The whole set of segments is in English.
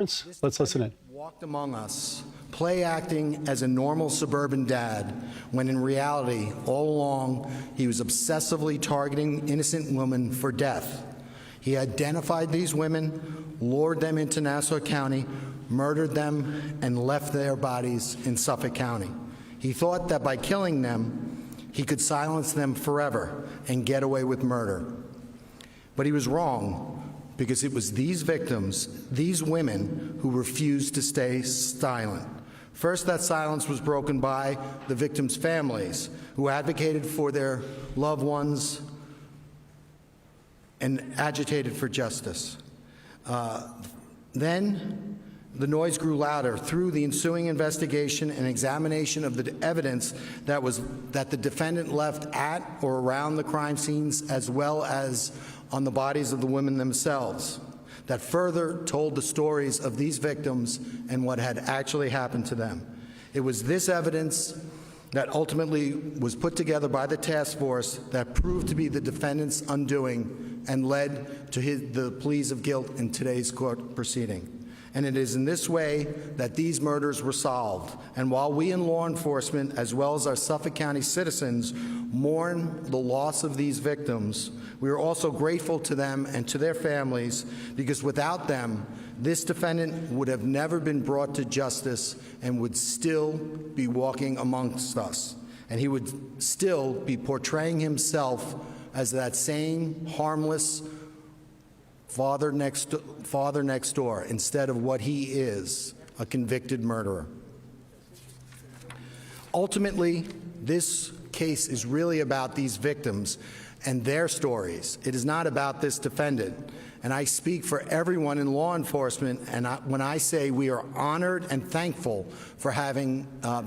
Let's listen in. Walked among us, play acting as a normal suburban dad, when in reality, all along, he was obsessively targeting innocent women for death. He identified these women, lured them into Nassau County, murdered them, and left their bodies in Suffolk County. He thought that by killing them, he could silence them forever and get away with murder. But he was wrong, because it was these victims, these women, who refused to stay silent. First, that silence was broken by the victims' families, who advocated for their loved ones and agitated for justice. Then, the noise grew louder through the ensuing investigation and examination of the evidence that the defendant left at or around the crime scenes, as well as on the bodies of the women themselves, that further told the stories of these victims and what had actually happened to them. It was this evidence that ultimately was put together by the task force that proved to be the defendant's undoing and led to the pleas of guilt in today's court proceeding. And it is in this way that these murders were solved. And while we in law enforcement, as well as our Suffolk County citizens, mourn the loss of these victims, we are also grateful to them and to their families, because without them, this defendant would have never been brought to justice and would still be walking amongst us. And he would still be portraying himself as that same harmless father next door, instead of what he is, a convicted murderer. Ultimately, this case is really about these victims and their stories. It is not about this defendant. And I speak for everyone in law enforcement, and when I say we are honored and thankful for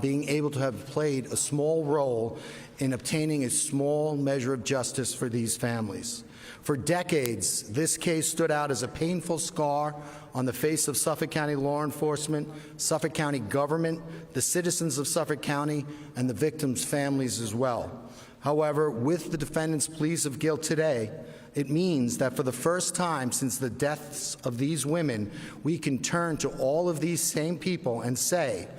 being able to have played a small role in obtaining a small measure of justice for these families. For decades, this case stood out as a painful scar on the face of Suffolk County law enforcement, Suffolk County government, the citizens of Suffolk County, and the victims' families as well. However, with the defendant's pleas of guilt today, it means that for the first time since the deaths of these women, we can turn to all of these same people and say,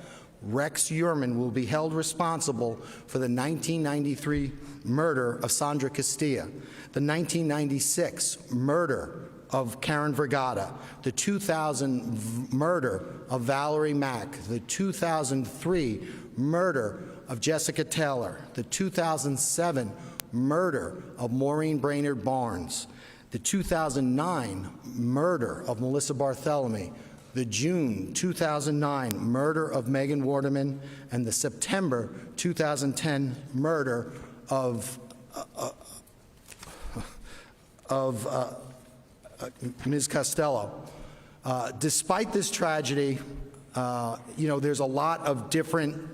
Rex Heuermann will be held responsible for the 1993 murder of Sandra Castilla, the 1996 murder of Karen Vergata, the 2000 murder of Valerie Mack, the 2003 murder of Jessica Taylor, the 2007 murder of Maureen Brainerd Barnes, the 2009 murder of Melissa Bartholomew, the June 2009 murder of Megan Waterman, and the September 2010 murder of Ms. Costello. Despite this tragedy, there's a lot of different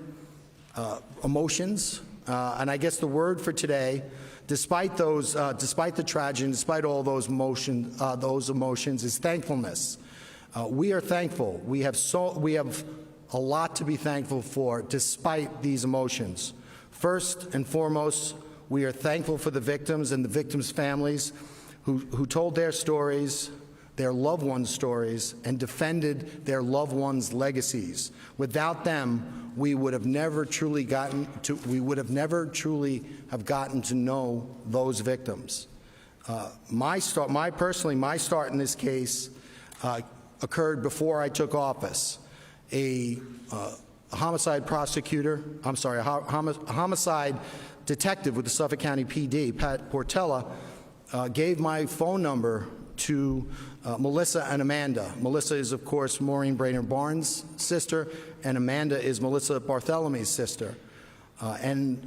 emotions, and I guess the word for today, despite the tragedy, and despite all those emotions, is thankfulness. We are thankful. We have a lot to be thankful for, despite these emotions. First and foremost, we are thankful for the victims and the victims' families who told their stories, their loved ones' stories, and defended their loved ones' legacies. Without them, we would have never truly gotten to know those victims. My start in this case occurred before I took office. A homicide detective with the Suffolk County PD, Pat Portella, gave my phone number to Melissa and Amanda. Melissa is, of course, Maureen Brainerd Barnes' sister, and Amanda is Melissa Bartholomew's sister. And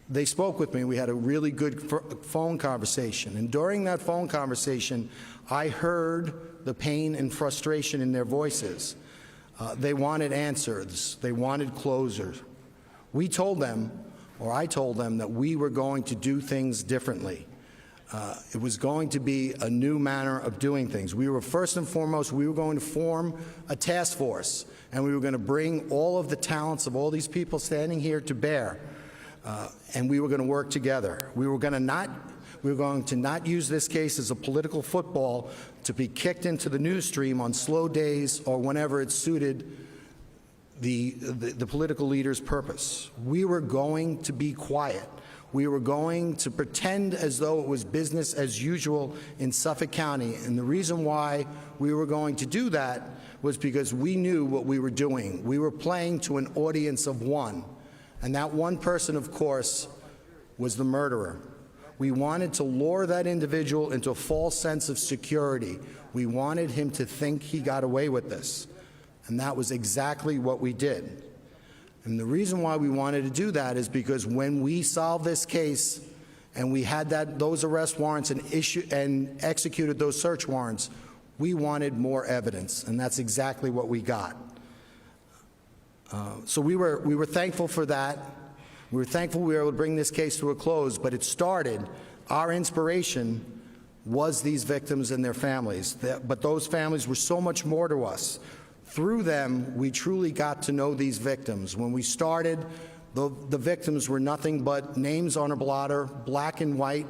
they spoke with me. We had a really good phone conversation. And during that phone conversation, I heard the pain and frustration in their voices. They wanted answers. They wanted closure. I told them that we were going to do things differently. It was going to be a new manner of doing things. We were, first and foremost, we were going to form a task force, and we were going to bring all of the talents of all these people standing here to bear, and we were going to work together. We were going to We were going to not use this case as a political football to be kicked into the news stream on slow days or whenever it suited the political leader's purpose. We were going to be quiet. We were going to pretend as though it was business as usual in Suffolk County. And the reason why we were going to do that was because we knew what we were doing. We were playing to an audience of one. And that one person, of course, was the murderer. We wanted to lure that individual into a false sense of security. We wanted him to think he got away with this. And that was exactly what we did. And the reason why we wanted to do that is because when we solved this case and we had those arrest warrants and executed those search warrants, we wanted more evidence, and that's exactly what we got. So we were thankful for that. We were thankful we were able to bring this case to a close, but it started, our inspiration was these victims and their families. But those families were so much more to us. Through them, we truly got to know these victims. When we started, the victims were nothing but names on a blotter, black and white,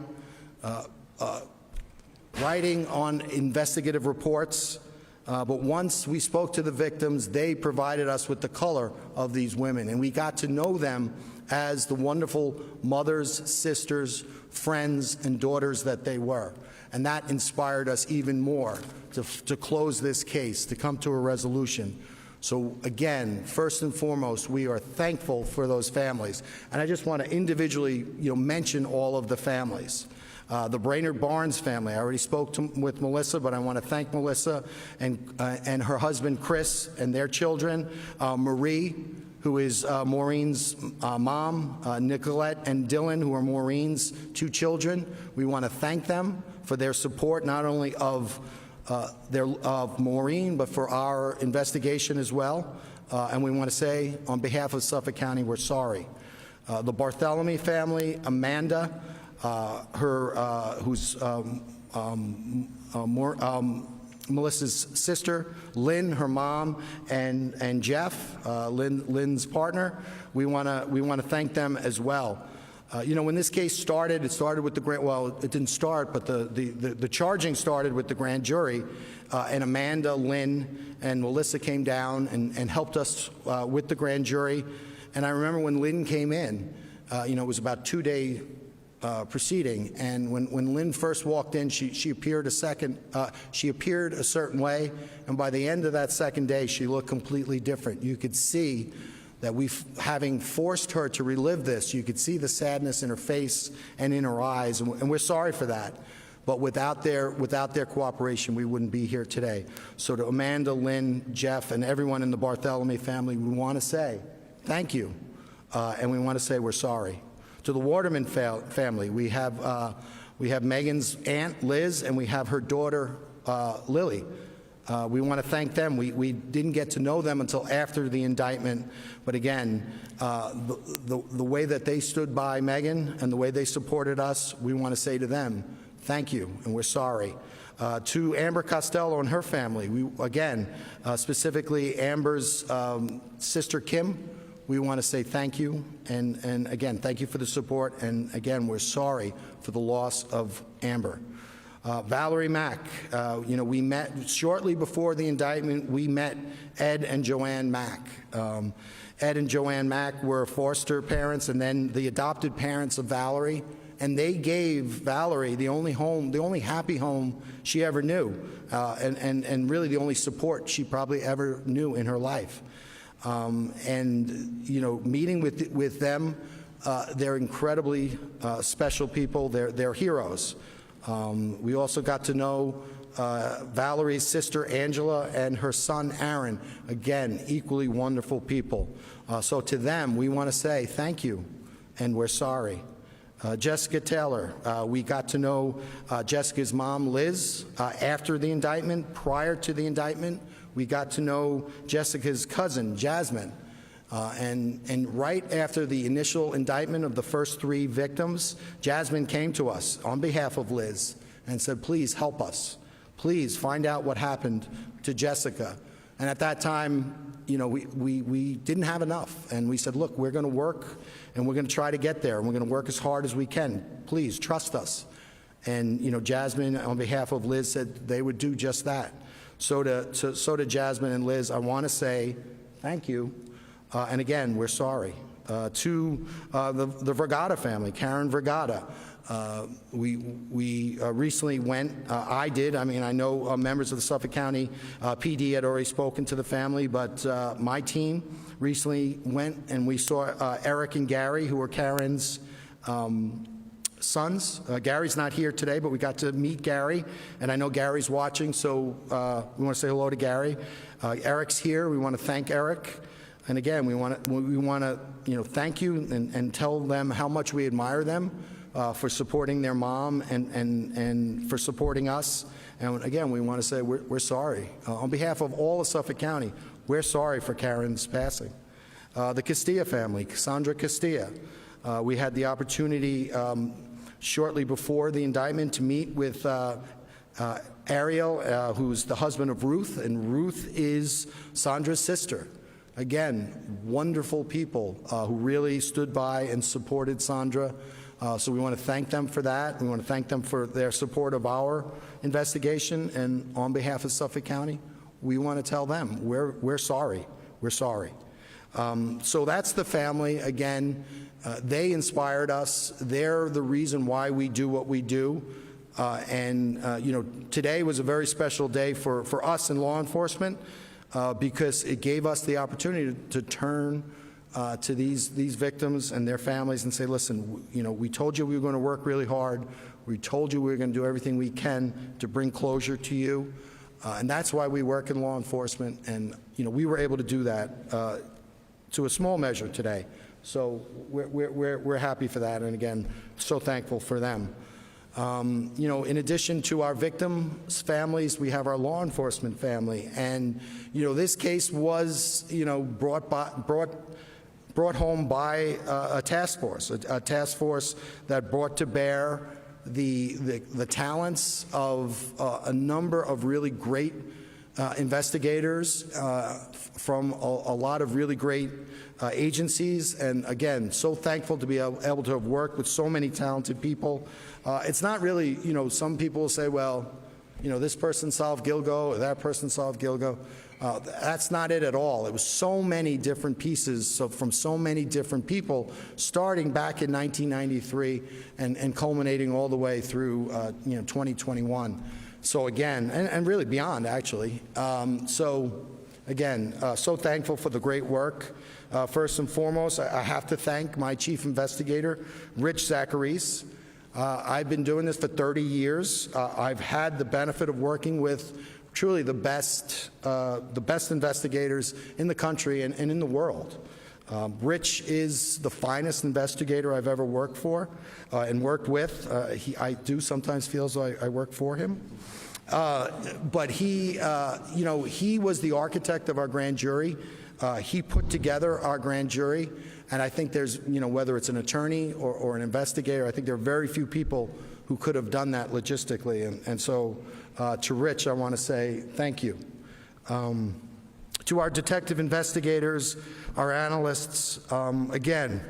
writing on investigative reports. But once we spoke to the victims, they provided us with the color of these women, and we got to know them as the wonderful mothers, sisters, friends, and daughters that they were. And that inspired us even more to close this case, to come to a resolution. So again, first and foremost, we are thankful for those families. And I just want to individually, mention all of the families. The Brainerd Barnes family, I already spoke with Melissa, but I want to thank Melissa and her husband Chris and their children, Marie, who is Maureen's mom, Nicolette and Dylan, who are Maureen's two children. We want to thank them for their support, not only of Maureen, but for our investigation as well. And we want to say, on behalf of Suffolk County, we're sorry. The Bartholomew family, Amanda, who's Melissa's sister, Lynn, her mom, and Jeff, Lynn's partner. We want to thank them as well. When this case started, it started with the grand. Well, it didn't start, but the charging started with the grand jury, and Amanda, Lynn, and Melissa came down and helped us with the grand jury. And I remember when Lynn came in, it was about 2-day proceeding, and when Lynn first walked in, she appeared a certain way, and by the end of that second day, she looked completely different. You could see that having forced her to relive this, you could see the sadness in her face and in her eyes, and we're sorry for that. But without their cooperation, we wouldn't be here today. So to Amanda, Lynn, Jeff, and everyone in the Bartholomew family, we want to say thank you, and we want to say we're sorry. To the Waterman family, we have Megan's aunt, Liz, and we have her daughter, Lily. We want to thank them. We didn't get to know them until after the indictment, but again, the way that they stood by Megan and the way they supported us, we want to say to them, thank you, and we're sorry. To Amber Costello and her family, specifically Amber's sister Kim, we want to say thank you, and again, thank you for the support, and again, we're sorry for the loss of Amber. Valerie Mack, we met shortly before the indictment. We met Ed and Joanne Mack. Ed and Joanne Mack were foster parents and then the adopted parents of Valerie, and they gave Valerie the only happy home she ever knew, and really the only support she probably ever knew in her life. Meeting with them, they're incredibly special people. They're heroes. We also got to know Valerie's sister Angela and her son Aaron. Again, equally wonderful people. So to them, we want to say thank you, and we're sorry. Jessica Taylor, we got to know Jessica's mom, Liz, after the indictment. Prior to the indictment, we got to know Jessica's cousin, Jasmine. And right after the initial indictment of the first 3 victims, Jasmine came to us on behalf of Liz and said, please help us. Please find out what happened to Jessica. And at that time, we didn't have enough. And we said, look, we're going to work, and we're going to try to get there, and we're going to work as hard as we can. Please trust us. And, Jasmine, on behalf of Liz, said they would do just that. So to Jasmine and Liz, I want to say thank you. And again, we're sorry. To the Vergata family, Karen Vergata, we recently went, I did, I know members of the Suffolk County PD had already spoken to the family, but my team recently went and we saw Eric and Gary, who were Karen's sons. Gary's not here today, but we got to meet Gary, and I know Gary's watching, so we want to say hello to Gary. Eric's here. We want to thank Eric, and again, we want to thank you and tell them how much we admire them for supporting their mom and for supporting us. And again, we want to say we're sorry on behalf of all of Suffolk County. We're sorry for Karen's passing. The Castilla family, Cassandra Castilla. We had the opportunity shortly before the indictment to meet with Ariel, who's the husband of Ruth, and Ruth is Sandra's sister. Again, wonderful people who really stood by and supported Sandra. So we want to thank them for that. We want to thank them for their support of our investigation, and on behalf of Suffolk County, we want to tell them we're sorry. We're sorry. So that's the family. Again, they inspired us. They're the reason why we do what we do. Today was a very special day for us in law enforcement because it gave us the opportunity to turn to these victims and their families and say, listen, we told you we were going to work really hard. We told you we were going to do everything we can to bring closure to you. And that's why we work in law enforcement. And, we were able to do that to a small measure today. So we're happy for that, and again, so thankful for them. In addition to our victims' families, we have our law enforcement family, and this case was brought home by a task force that brought to bear the talents of a number of really great investigators from a lot of really great agencies, and again, so thankful to be able to have worked with so many talented people. It's not really, some people will say, well, this person solved Gilgo, or that person solved Gilgo. That's not it at all. It was so many different pieces from so many different people, starting back in 1993 and culminating all the way through 2021. So again, and really beyond, actually. So again, so thankful for the great work. First and foremost, I have to thank my chief investigator, Rich Zacharies. I've been doing this for 30 years. I've had the benefit of working with truly the best investigators in the country and in the world. Rich is the finest investigator I've ever worked for and worked with. I do sometimes feel as though I work for him. But he was the architect of our grand jury. He put together our grand jury, and I think there's, whether it's an attorney or an investigator, I think there are very few people who could have done that logistically. And so to Rich, I want to say thank you. To our detective investigators, our analysts, again,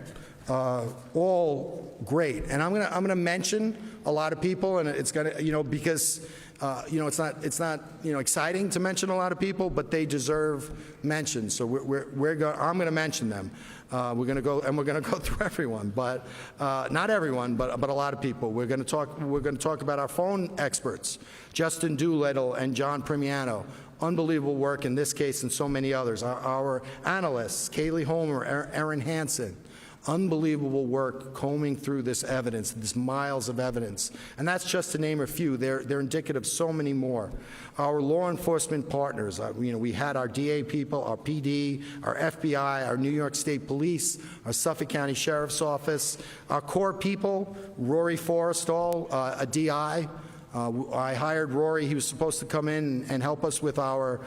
all great. And I'm gonna mention a lot of people, and it's gonna, because it's not exciting to mention a lot of people, but they deserve mention. So I'm gonna mention them. We're gonna go through everyone, but not everyone, but a lot of people. We're gonna talk about our phone experts, Justin Doolittle and John Primiano. Unbelievable work in this case and so many others. Our analysts, Kaylee Homer, Erin Hansen. Unbelievable work combing through this evidence, this miles of evidence. And that's just to name a few. They're indicative of so many more. Our law enforcement partners, we had our DA people, our PD, our FBI, our New York State Police, our Suffolk County Sheriff's Office, our core people, Rory Forrestall, a DI. I hired Rory. He was supposed to come in and help us with our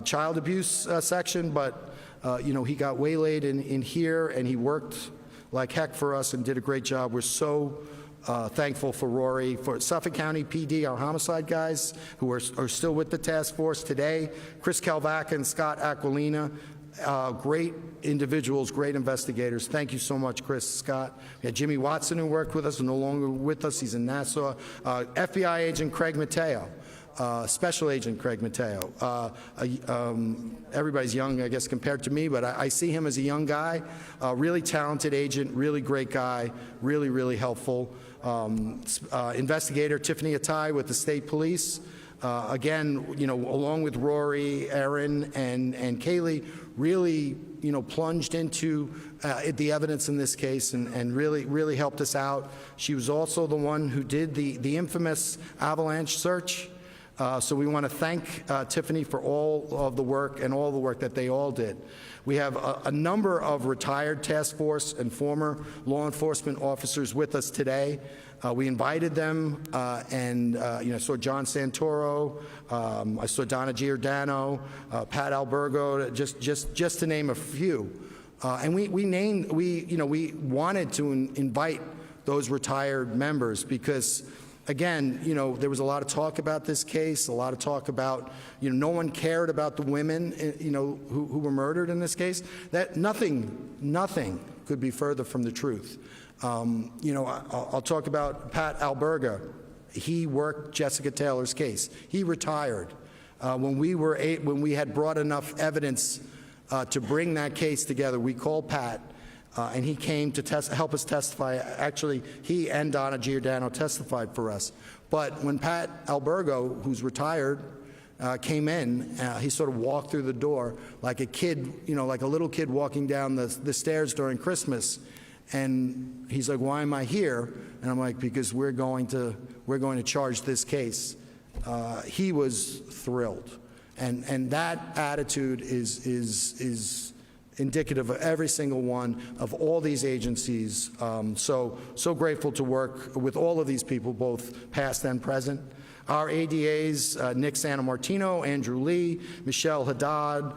child abuse section, but he got waylaid in here, and he worked like heck for us and did a great job. We're so thankful for Rory. For Suffolk County PD, our homicide guys who are still with the task force today, Chris Calvaca and Scott Aquilina. great individuals, great investigators. Thank you so much, Chris Scott. We had Jimmy Watson, who worked with us, no longer with us. He's in Nassau. FBI agent Craig Mateo. Special Agent Craig Mateo. Everybody's young, I guess, compared to me, but I see him as a young guy, really talented agent, really great guy, really, really helpful. Investigator Tiffany Attai with the State Police. Again, along with Rory, Aaron, and Kaylee, really, plunged into the evidence in this case and really, really helped us out. She was also the one who did the infamous avalanche search. So we want to thank Tiffany for all of the work and all the work that they all did. We have a number of retired task force and former law enforcement officers with us today. We invited them, and I saw John Santoro, I saw Donna Giordano, Pat Albergo, just to name a few. And we wanted to invite those retired members because, again, there was a lot of talk about this case, a lot of talk about, no one cared about the women, who were murdered in this case. That nothing could be further from the truth. I'll talk about Pat Alberga. He worked Jessica Taylor's case. He retired. When we had brought enough evidence to bring that case together, we called Pat. And he came to help us testify. Actually, he and Donna Giordano testified for us. But when Pat Albergo, who's retired, came in, he sort of walked through the door like a kid, like a little kid walking down the stairs during Christmas. And he's like, "Why am I here?" And I'm like, "Because we're going to charge this case." He was thrilled, and that attitude is indicative of every single one of all these agencies. So grateful to work with all of these people, both past and present. Our ADAs, Nick Santamartino, Andrew Lee, Michelle Haddad,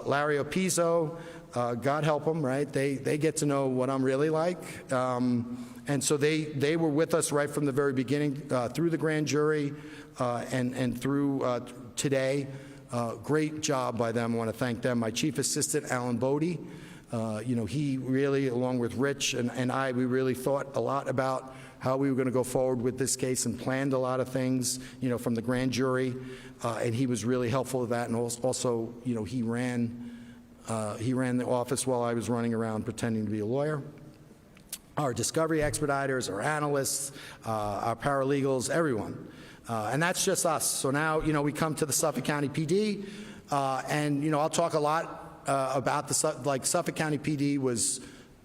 Larry Opizo, God help them, right? They get to know what I'm really like. And so they were with us right from the very beginning, through the grand jury and through today. Great job by them. I want to thank them. My chief assistant, Alan Bodie, he really, along with Rich and we really thought a lot about how we were going to go forward with this case and planned a lot of things, from the grand jury, and he was really helpful with that. And also, he ran the office while I was running around pretending to be a lawyer. Our discovery expediters, our analysts, our paralegals, everyone. And that's just us. So now, we come to the Suffolk County PD, and, I'll talk a lot about Suffolk County PD was,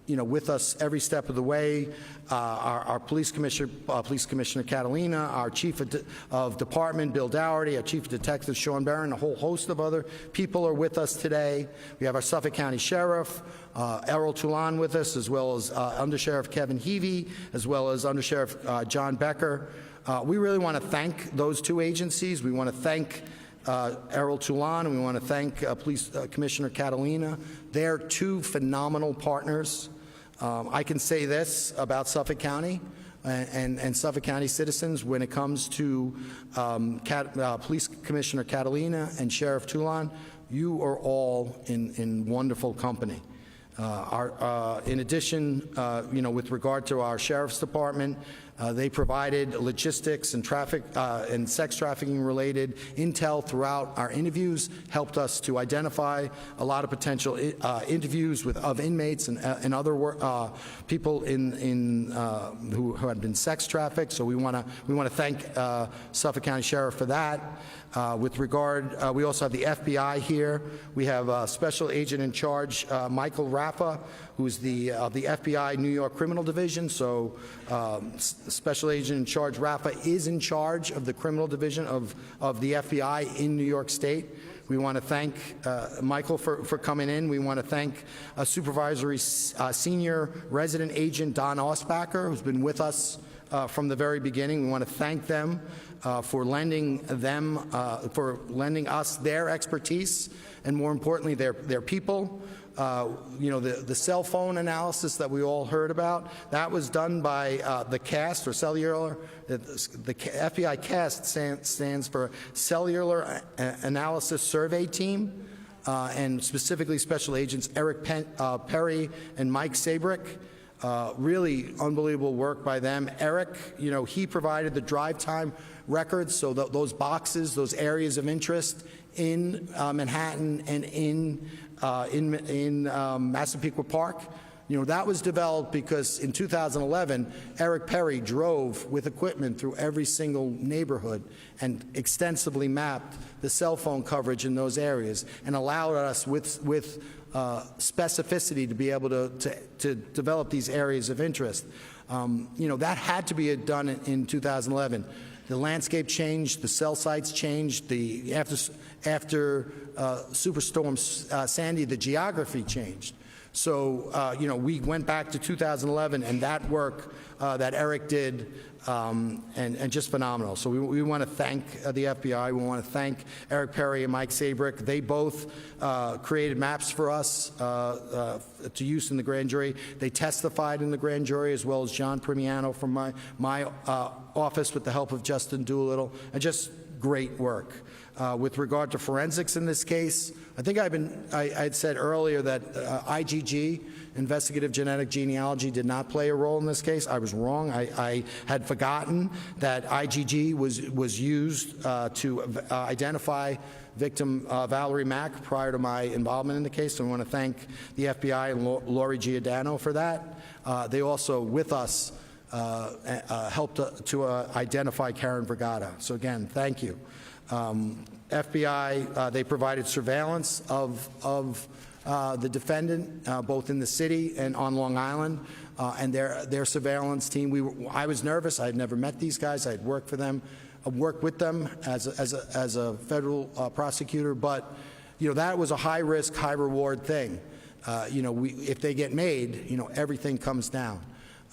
with us every step of the way. Our police commissioner Catalina, our chief of department, Bill Dougherty, our chief of detectives, Sean Barron, a whole host of other people are with us today. We have our Suffolk County Sheriff, Errol Toulon with us, as well as Undersheriff Kevin Heavey, as well as Undersheriff John Becker. We really want to thank those two agencies. We want to thank Errol Toulon, and we want to thank Police Commissioner Catalina. They're two phenomenal partners. I can say this about Suffolk County and Suffolk County citizens when it comes to Police Commissioner Catalina and Sheriff Toulon. You are all in wonderful company. In addition, with regard to our Sheriff's Department, they provided logistics and traffic and sex trafficking related intel throughout our interviews, helped us to identify a lot of potential interviews of inmates and other people who had been sex trafficked. So we want to thank Suffolk County Sheriff for that. With regard, we also have the FBI here. We have Special Agent in Charge Michael Raffa, who's the FBI New York Criminal Division. So Special Agent in Charge Raffa is in charge of the criminal division of the FBI in New York State. We want to thank Michael for coming in. We want to thank Supervisory Senior Resident Agent Don Osbacher, who's been with us from the very beginning. We want to thank them for lending us their expertise, and more importantly, their people. The cell phone analysis that we all heard about, that was done by the CAST, or cellular. The FBI CAST stands for Cellular Analysis Survey Team. and specifically Special Agents Eric Perry and Mike Sabrick. Really unbelievable work by them. Eric, he provided the drive time records, so those boxes, those areas of interest in Manhattan and in Massapequa Park. That was developed because in 2011, Eric Perry drove with equipment through every single neighborhood and extensively mapped the cell phone coverage in those areas and allowed us with specificity to be able to develop these areas of interest. That had to be done in 2011. The landscape changed, the cell sites changed, after Superstorm Sandy, the geography changed. So, we went back to 2011, and that work that Eric did, and just phenomenal. So we want to thank the FBI. We want to thank Eric Perry and Mike Sabrick. They both created maps for us to use in the grand jury. They testified in the grand jury, as well as John Primiano from my office with the help of Justin Doolittle, and just great work. With regard to forensics in this case, I think I had said earlier that IgG, investigative genetic genealogy, did not play a role in this case. I was wrong. I had forgotten that IgG was used to identify victim Valerie Mack prior to my involvement in the case. So I want to thank the FBI and Lori Giordano for that. They also, with us, helped to identify Karen Vergata. So again, thank you. FBI, they provided surveillance of the defendant, both in the city and on Long Island, and their surveillance team. I was nervous. I had never met these guys. I had worked with them as a federal prosecutor, but that was a high risk, high reward thing. If they get made, everything comes down.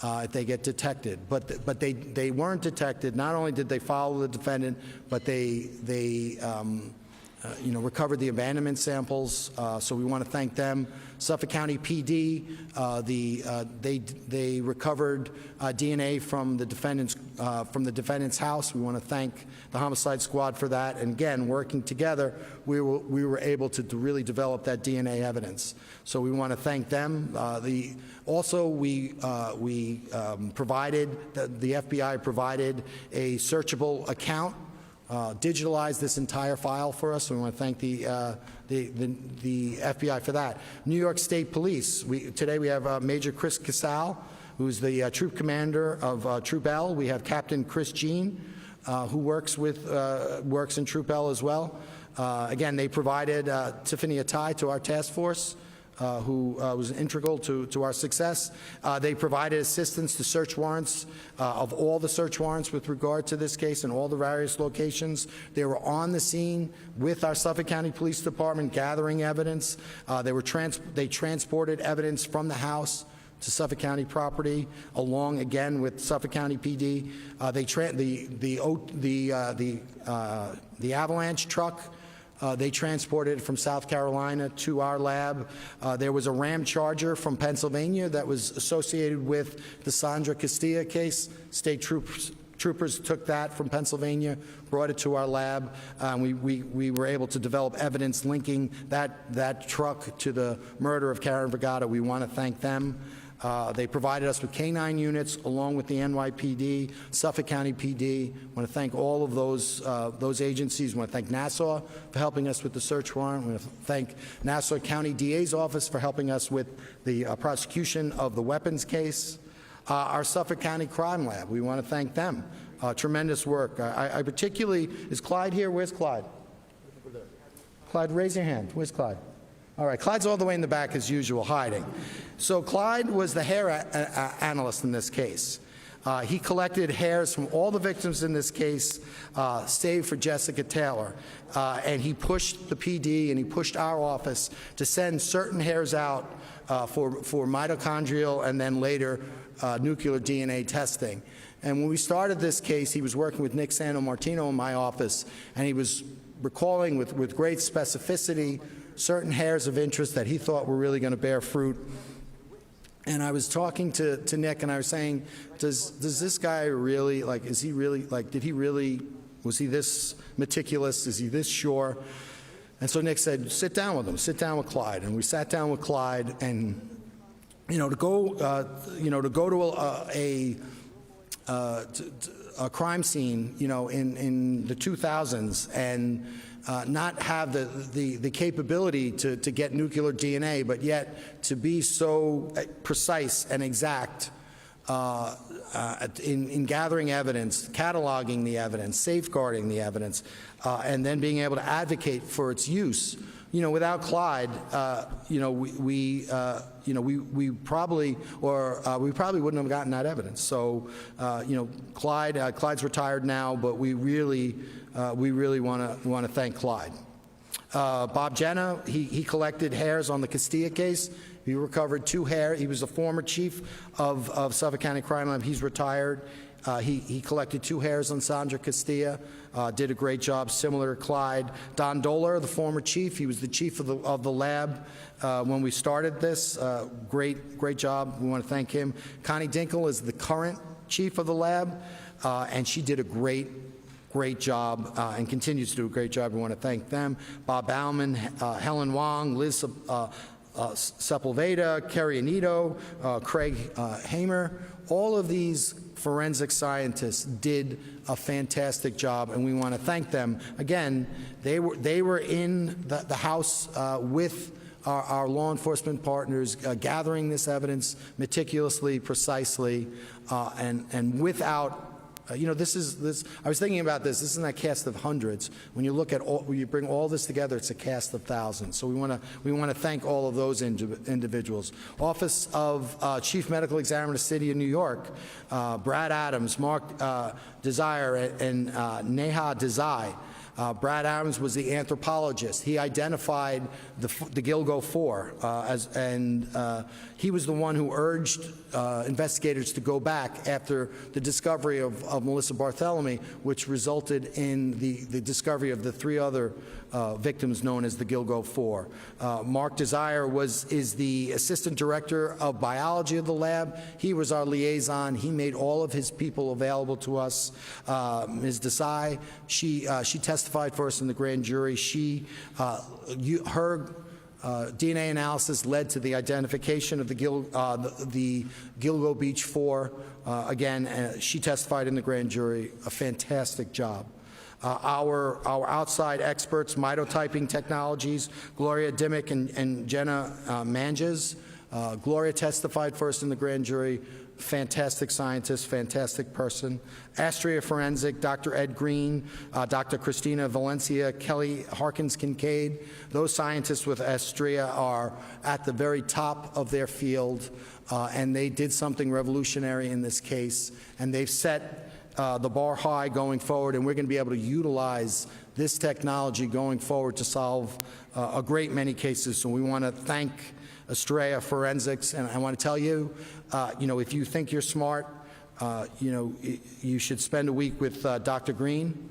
If they get detected, but they weren't detected. Not only did they follow the defendant, but they recovered the abandonment samples. So we want to thank them. Suffolk County PD, they recovered DNA from the defendant's house. We want to thank the homicide squad for that. And again, working together, we were able to really develop that DNA evidence. So we want to thank them. Also, we provided, the FBI provided a searchable account, digitalized this entire file for us, so we want to thank the FBI for that. New York State Police, today we have Major Chris Casal, who's the troop commander of Troop L. We have Captain Chris Jean, who works in Troop L as well. Again, they provided Tiffany Atai to our task force, who was integral to our success. They provided assistance to search warrants, of all the search warrants with regard to this case and all the various locations. They were on the scene with our Suffolk County Police Department gathering evidence. They transported evidence from the house to Suffolk County property, along again with Suffolk County PD. The avalanche truck, they transported it from South Carolina to our lab. There was a Ram Charger from Pennsylvania that was associated with the Sandra Castilla case. State troopers took that from Pennsylvania, brought it to our lab. We were able to develop evidence linking that truck to the murder of Karen Vergata. We want to thank them. They provided us with K-9 units along with the NYPD, Suffolk County PD. I want to thank all of those agencies. I want to thank Nassau for helping us with the search warrant. I want to thank Nassau County DA's office for helping us with the prosecution of the weapons case. Our Suffolk County Crime Lab, we want to thank them. Tremendous work. I particularly, is Clyde here? Where's Clyde? Clyde, raise your hand. Where's Clyde? All right, Clyde's all the way in the back as usual, hiding. So Clyde was the hair analyst in this case. He collected hairs from all the victims in this case, save for Jessica Taylor. And he pushed the PD and he pushed our office to send certain hairs out for mitochondrial and then later nuclear DNA testing. And when we started this case, he was working with Nick Santomartino in my office, and he was recalling with great specificity certain hairs of interest that he thought were really going to bear fruit. And I was talking to Nick, and I was saying, does this guy really, was he this meticulous? Is he this sure? And so Nick said, sit down with him, sit down with Clyde. And we sat down with Clyde, and, to go to a crime scene, in the 2000s and not have the capability to get nuclear DNA, but yet to be so precise and exact in gathering evidence, cataloging the evidence, safeguarding the evidence, and then being able to advocate for its use. Without Clyde, we probably wouldn't have gotten that evidence. So, Clyde's retired now, but we really want to thank Clyde. Bob Jenna, he collected hairs on the Castilla case. He recovered 2 hair. He was the former chief of Suffolk County Crime Lab. He's retired. He collected 2 hairs on Sandra Castilla, did a great job, similar to Clyde. Don Doler, the former chief, he was the chief of the lab when we started this. Great job. We want to thank him. Connie Dinkle is the current chief of the lab, and she did a great job and continues to do a great job. We want to thank them. Bob Bauman, Helen Wong, Liz Sepulveda, Kerry Anito, Craig Hamer. All of these forensic scientists did a fantastic job, and we want to thank them. Again, they were in the House with our law enforcement partners, gathering this evidence meticulously, precisely, and without. I was thinking about this. This isn't a cast of hundreds. When you look at when you bring all this together, it's a cast of thousands. So we want to thank all of those individuals. Office of Chief Medical Examiner, City of New York, Brad Adams, Mark Desire, and Neha Desai. Brad Adams was the anthropologist. He identified the Gilgo 4, and he was the one who urged investigators to go back after the discovery of Melissa Barthelemy, which resulted in the discovery of the 3 other victims known as the Gilgo 4. Mark Desire is the assistant director of biology of the lab. He was our liaison. He made all of his people available to us. Ms. Desai, she testified for us in the grand jury. Her DNA analysis led to the identification of the Gilgo Beach 4. Again, she testified in the grand jury. A fantastic job. Our outside experts, Mitotyping Technologies, Gloria Dimmick and Jenna Manges. Gloria testified first in the grand jury. Fantastic scientist, fantastic person. Astria Forensic, Dr. Ed Green, Dr. Christina Valencia, Kelly Harkins Kincaid. Those scientists with Astria are at the very top of their field, and they did something revolutionary in this case, and they've set the bar high going forward, and we're going to be able to utilize this technology going forward to solve a great many cases. So we want to thank Astrea Forensics, and I want to tell you, if you think you're smart, you should spend a week with Dr. Green,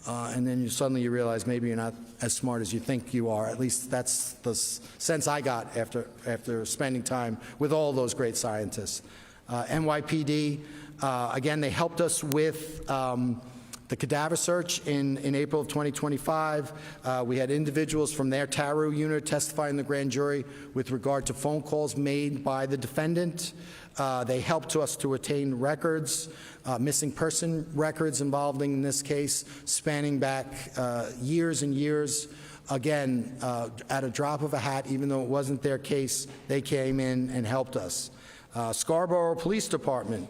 and then suddenly you realize maybe you're not as smart as you think you are. At least that's the sense I got after spending time with all those great scientists. NYPD, again, they helped us with the cadaver search in April of 2025. We had individuals from their TARU unit testify in the grand jury with regard to phone calls made by the defendant. They helped us to attain records, missing person records involved in this case, spanning back years and years. Again, at a drop of a hat, even though it wasn't their case, they came in and helped us. Scarborough Police Department,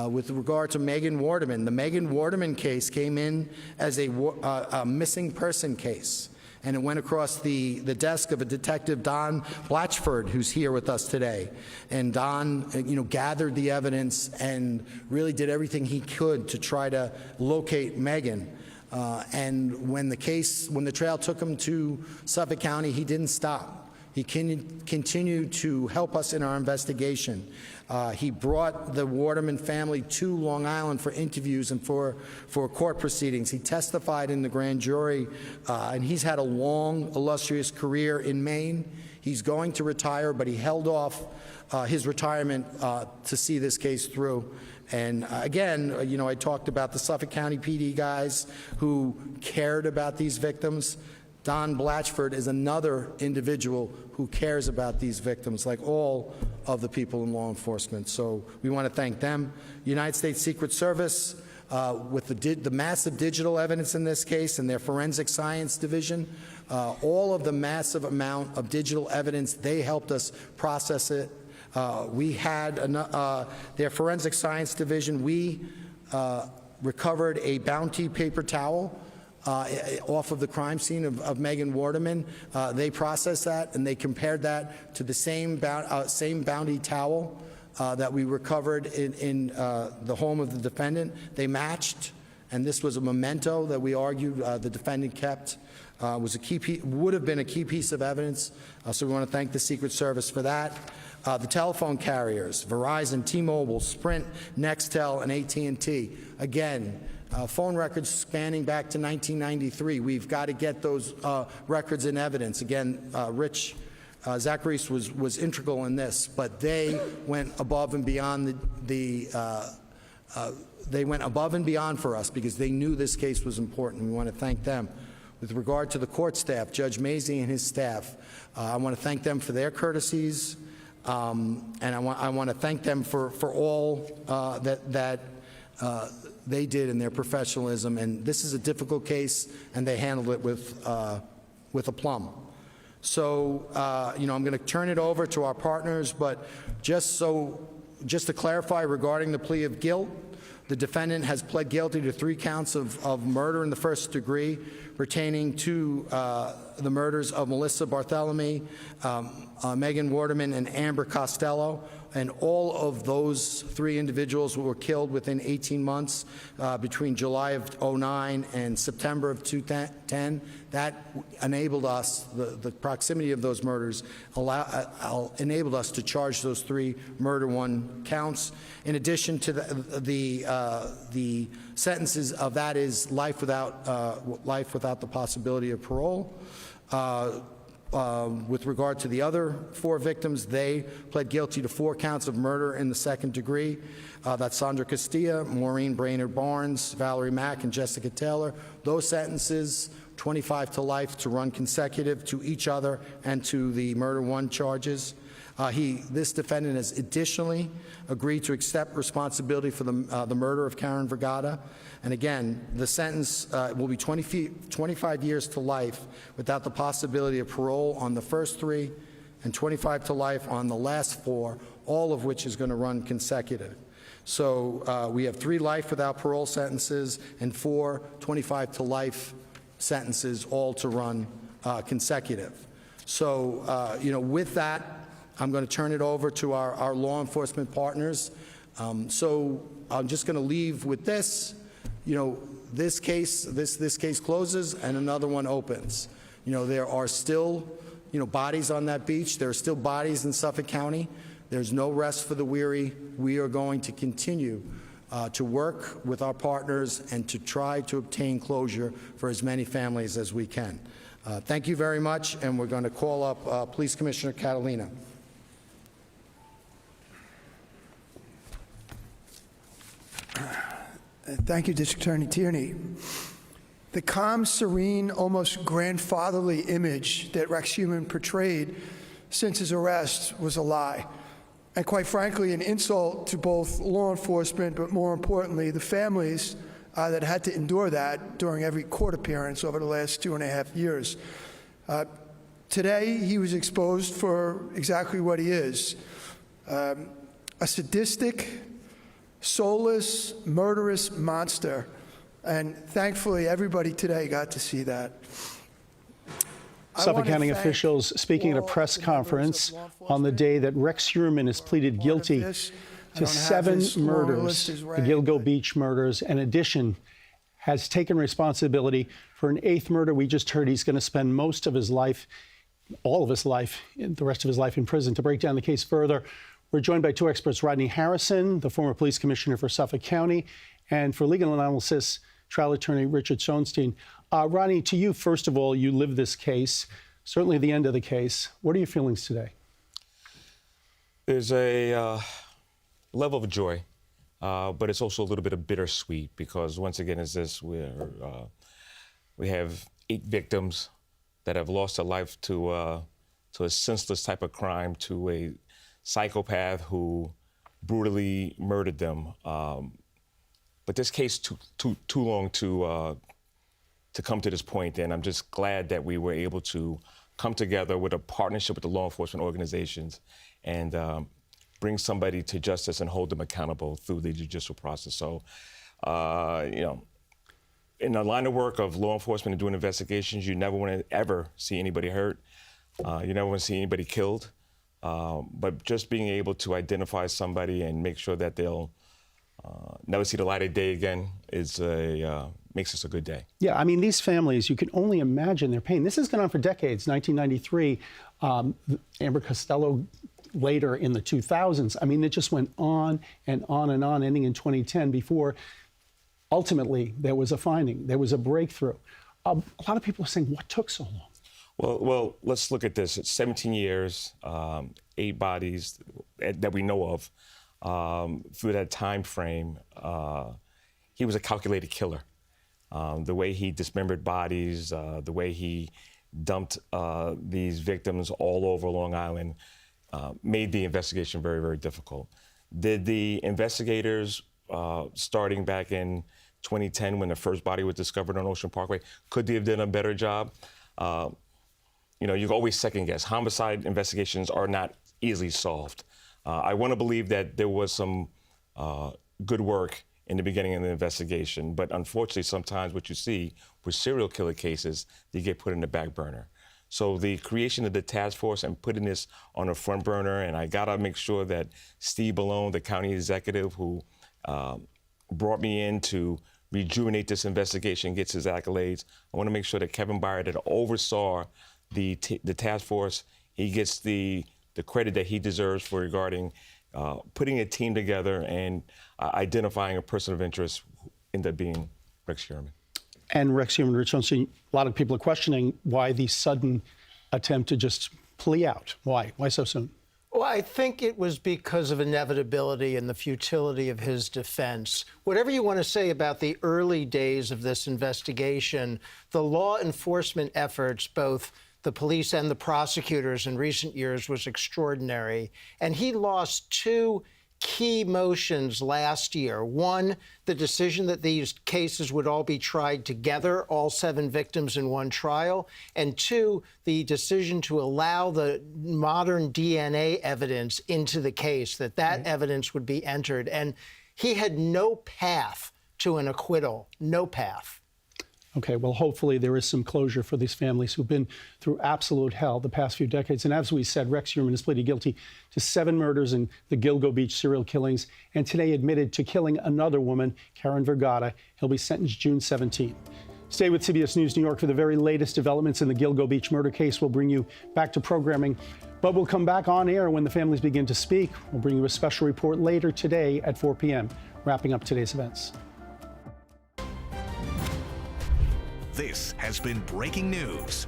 with regard to Megan Waterman. The Megan Waterman case came in as a missing person case, and it went across the desk of a detective, Don Blatchford, who's here with us today. And Don, gathered the evidence and really did everything he could to try to locate Megan. And when the trail took him to Suffolk County, he didn't stop. He continued to help us in our investigation. He brought the Waterman family to Long Island for interviews and for court proceedings. He testified in the grand jury, and he's had a long, illustrious career in Maine. He's going to retire, but he held off his retirement to see this case through. And again, I talked about the Suffolk County PD guys who cared about these victims. Don Blatchford is another individual who cares about these victims, like all of the people in law enforcement. So we want to thank them. United States Secret Service, with the massive digital evidence in this case and their forensic science division, all of the massive amount of digital evidence, they helped us process it. We had their forensic science division, we recovered a Bounty paper towel off of the crime scene of Megan Waterman. They processed that and they compared that to the same Bounty towel that we recovered in the home of the defendant. They matched, and this was a memento that we argued the defendant kept. Was a would have been a key piece of evidence, so we want to thank the Secret Service for that. The telephone carriers, Verizon, T-Mobile, Sprint, Nextel, and AT&T. Again, phone records spanning back to 1993. We've got to get those records in evidence. Again, Zach Reese was integral in this, but they went above and beyond they went above and beyond for us because they knew this case was important. We want to thank them. With regard to the court staff, Judge Mazie and his staff, I want to thank them for their courtesies, and I want to thank them for all that they did in their professionalism. And this is a difficult case, and they handled it with aplomb. So, I'm going to turn it over to our partners, but just to clarify regarding the plea of guilt, the defendant has pled guilty to 3 counts of murder in the first degree pertaining to the murders of Melissa Barthelemy, Megan Waterman, and Amber Costello. And all of those 3 individuals were killed within 18 months between July of 2009 and September of 2010. That enabled us, the proximity of those murders enabled us to charge those 3 murder 1 counts. In addition to the sentences of that is life without the possibility of parole. With regard to the other 4 victims, they pled guilty to 4 counts of murder in the second degree. That's Sandra Castilla, Maureen Brainerd Barnes, Valerie Mack, and Jessica Taylor. Those sentences, 25 to life to run consecutive to each other and to the murder 1 charges. This defendant has additionally agreed to accept responsibility for the murder of Karen Vergata. And again, the sentence will be 25 years to life without the possibility of parole on the first 3 and 25 to life on the last 4, all of which is going to run consecutive. So we have 3 life without parole sentences and 4 25 to life sentences, all to run consecutive. So, with that, I'm going to turn it over to our law enforcement partners. So I'm just going to leave with this. This case closes and another one opens. There are still, bodies on that beach. There are still bodies in Suffolk County. There's no rest for the weary. We are going to continue to work with our partners and to try to obtain closure for as many families as we can. Thank you very much, and we're going to call up Police Commissioner Catalina. Thank you, District Attorney Tierney. The calm, serene, almost grandfatherly image that Rex Heuermann portrayed since his arrest was a lie, and quite frankly, an insult to both law enforcement, but more importantly, the families that had to endure that during every court appearance over the last 2.5 years. Today, he was exposed for exactly what he is, a sadistic, soulless, murderous monster, and thankfully everybody today got to see that. Suffolk County officials speaking at a press conference on the day that Rex Heuermann has pleaded guilty to 7 murders, the Gilgo Beach murders. In addition, has taken responsibility for an 8th murder. We just heard he's going to spend most of his life, all of his life, the rest of his life in prison. To break down the case further, we're joined by 2 experts, Rodney Harrison, the former police commissioner for Suffolk County, and for legal analysis, trial attorney Richard Schoenstein. Rodney, to you, first of all, you lived this case, certainly the end of the case. What are your feelings today? There's a level of joy, but it's also a little bit of bittersweet because once again, we have 8 victims, that have lost their life to a senseless type of crime, to a psychopath who brutally murdered them. But this case took too long to come to this point, and I'm just glad that we were able to come together with a partnership with the law enforcement organizations and bring somebody to justice and hold them accountable through the judicial process. So, you know, in the line of work of law enforcement and doing investigations, you never want to ever see anybody hurt. You never want to see anybody killed. But just being able to identify somebody and make sure that they'll never see the light of day again is makes us a good day. Yeah, I mean, these families, you can only imagine their pain. This has gone on for decades. 1993, Amber Costello later in the 2000s. I mean, it just went on and on and on, ending in 2010 before ultimately there was a finding, there was a breakthrough. A lot of people are saying, what took so long? Well, let's look at this. It's 17 years, 8 bodies that we know of. Through that time frame, he was a calculated killer. The way he dismembered bodies, the way he dumped these victims all over Long Island made the investigation very, very difficult. Did the investigators, starting back in 2010 when the first body was discovered on Ocean Parkway, could they have done a better job? You know, you can always second guess. Homicide investigations are not easily solved. I want to believe that there was some good work in the beginning of the investigation, but unfortunately, sometimes what you see with serial killer cases, they get put in the back burner. So the creation of the task force and putting this on the front burner, and I gotta make sure that Steve Ballone, the county executive who brought me in to rejuvenate this investigation, gets his accolades. I want to make sure that Kevin Byer, that oversaw the task force, he gets the credit that he deserves for regarding putting a team together and identifying a person of interest who ended up being Rex Heuermann. And Rex Heuermann, Rich Johnson, a lot of people are questioning why the sudden attempt to just plea out. Why? Why so soon? Well, I think it was because of inevitability and the futility of his defense. Whatever you want to say about the early days of this investigation, the law enforcement efforts, both the police and the prosecutors in recent years, was extraordinary. And he lost 2 key motions last year. One, the decision that these cases would all be tried together, all 7 victims in one trial. And 2, the decision to allow the modern DNA evidence into the case, that evidence would be entered. And he had no path to an acquittal, no path. Okay, well, hopefully there is some closure for these families who've been through absolute hell the past few decades. And as we said, Rex Heuermann has pleaded guilty to 7 murders in the Gilgo Beach serial killings and today admitted to killing another woman, Karen Vergata. He'll be sentenced June 17. Stay with CBS News New York for the very latest developments in the Gilgo Beach murder case. We'll bring you back to programming, but we'll come back on air when the families begin to speak. We'll bring you a special report later today at 4 p.m., wrapping up today's events. This has been breaking news.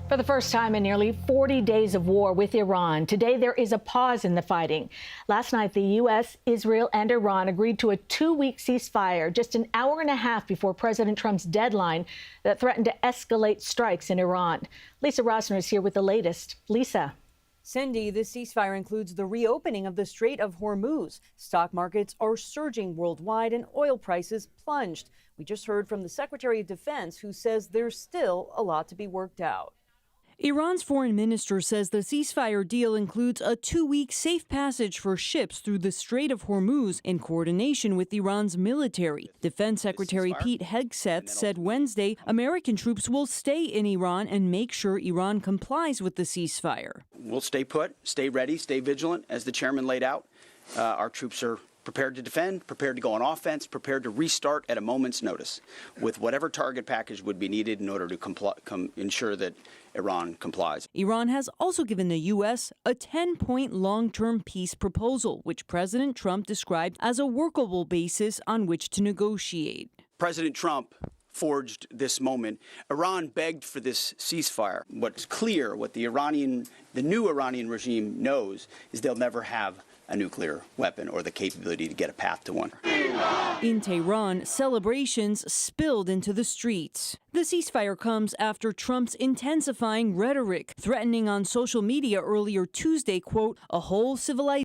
For the first time in nearly 40 days of war with Iran, today there is a pause in the fighting. Last night, the U.S., Israel, and Iran agreed to a 2-week ceasefire just an hour and a half before President Trump's deadline that threatened to escalate strikes in Iran. Lisa Rosner is here with the latest. Lisa. Cindy, the ceasefire includes the reopening of the Strait of Hormuz. Stock markets are surging worldwide and oil prices plunged. We just heard from the Secretary of Defense, who says there's still a lot to be worked out. Iran's foreign minister says the ceasefire deal includes a 2-week safe passage for ships through the Strait of Hormuz in coordination with Iran's military. Defense Secretary Pete Hegseth said Wednesday American troops will stay in Iran and make sure Iran complies with the ceasefire. We'll stay put, stay ready, stay vigilant, as the chairman laid out. Our troops are prepared to defend, prepared to go on offense, prepared to restart at a moment's notice with whatever target package would be needed in order to ensure that Iran complies. Iran has also given the U.S. a 10-point long-term peace proposal, which President Trump described as a workable basis on which to negotiate. President Trump forged this moment. Iran begged for this ceasefire. What's clear, what the new Iranian regime knows, is they'll never have a nuclear weapon or the capability to get a path to one. In Tehran, celebrations spilled into the streets. The ceasefire comes after Trump's intensifying rhetoric, threatening on social media earlier Tuesday, quote, a whole civilization